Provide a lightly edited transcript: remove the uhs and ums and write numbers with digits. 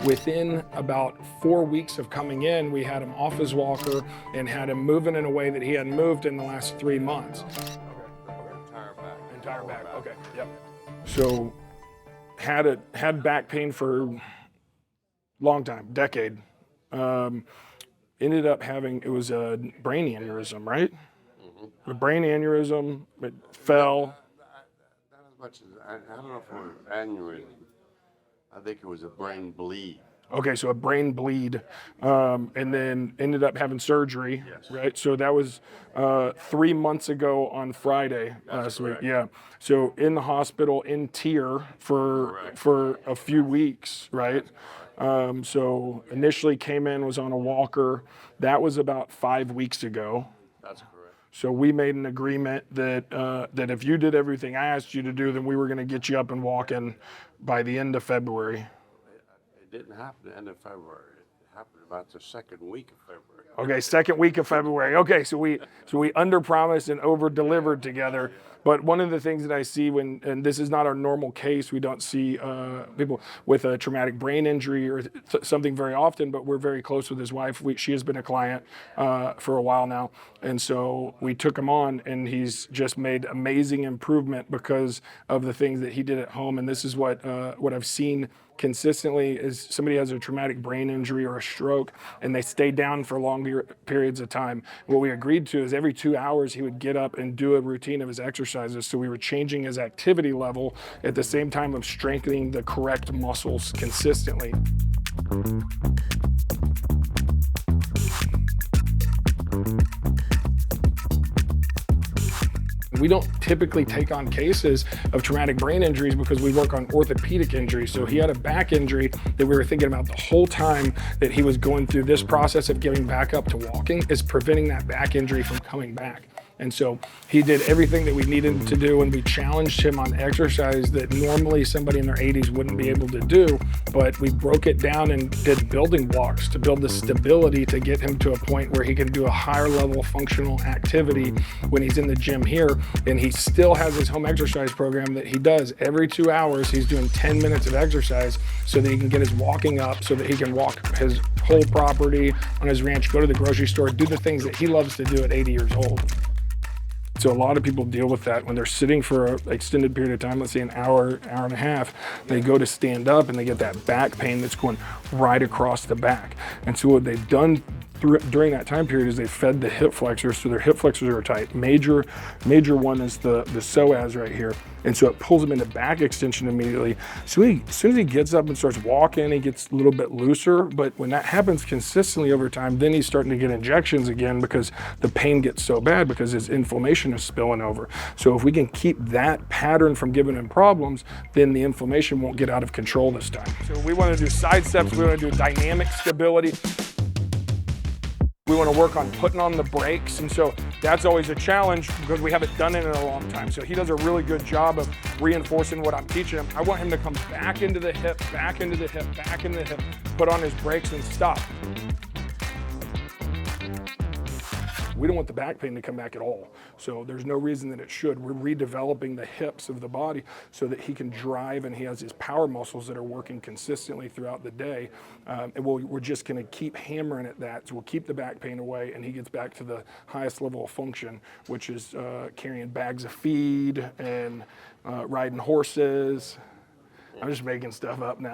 Within about 4 weeks of coming in, we had him off his walker and had him moving in a way that he hadn't moved in the last 3 months. Entire back. Okay. Yep. So had back pain for a long time, decade. Ended up having, it was a brain aneurysm, right? A brain aneurysm, it fell. Not as much as, I don't know if it was aneurysm. I think it was a brain bleed. Okay, so a brain bleed, and then ended up having surgery, Yes. right? So that was 3 months ago on Friday last week. Yeah. So in the hospital in tier for a few weeks, right? So initially came in, was on a walker. That was about 5 weeks ago. That's correct. So we made an agreement that that if you did everything I asked you to do, then we were going to get you up and walking by the end of February. It didn't happen at the end of February. It happened about the second week of February. Okay, second week of February. Okay, so we under-promised and over-delivered together. But one of the things that I see and this is not our normal case, we don't see people with a traumatic brain injury or something very often, but we're very close with his wife. She has been a client for a while now. And so we took him on, and he's just made amazing improvement because of the things that he did at home. And this is what I've seen consistently is somebody has a traumatic brain injury or a stroke and they stay down for longer periods of time. What we agreed to is every 2 hours he would get up and do a routine of his exercises. So we were changing his activity level at the same time of strengthening the correct muscles consistently. We don't typically take on cases of traumatic brain injuries because we work on orthopedic injuries. So he had a back injury that we were thinking about the whole time that he was going through this process of getting back up to walking is preventing that back injury from coming back. And so he did everything that we needed to do, and we challenged him on exercise that normally somebody in their 80s wouldn't be able to do, but we broke it down and did building blocks to build the stability to get him to a point where he can do a higher level functional activity when he's in the gym here. And he still has his home exercise program that he does every 2 hours. He's doing 10 minutes of exercise so that he can get his walking up, so that he can walk his whole property on his ranch, go to the grocery store, do the things that he loves to do at 80 years old. So a lot of people deal with that when they're sitting for an extended period of time, let's say an hour, hour and a half, they go to stand up and they get that back pain that's going right across the back. And so what they've done during that time period is they fed the hip flexors, so their hip flexors are tight. Major one is the psoas right here. And so it pulls them into back extension immediately. So as soon as he gets up and starts walking, he gets a little bit looser. But when that happens consistently over time, then he's starting to get injections again because the pain gets so bad because his inflammation is spilling over. So if we can keep that pattern from giving him problems, then the inflammation won't get out of control this time. So we want to do side steps. We want to do dynamic stability. We want to work on putting on the brakes, and so that's always a challenge because we haven't done it in a long time. So he does a really good job of reinforcing what I'm teaching him. I want him to come back into the hip, back into the hip, back into the hip, put on his brakes and stop. We don't want the back pain to come back at all. So there's no reason that it should. We're redeveloping the hips of the body so that he can drive and he has his power muscles that are working consistently throughout the day. And we're just gonna keep hammering at that. So we'll keep the back pain away and he gets back to the highest level of function, which is carrying bags of feed and riding horses. I'm just making stuff up now.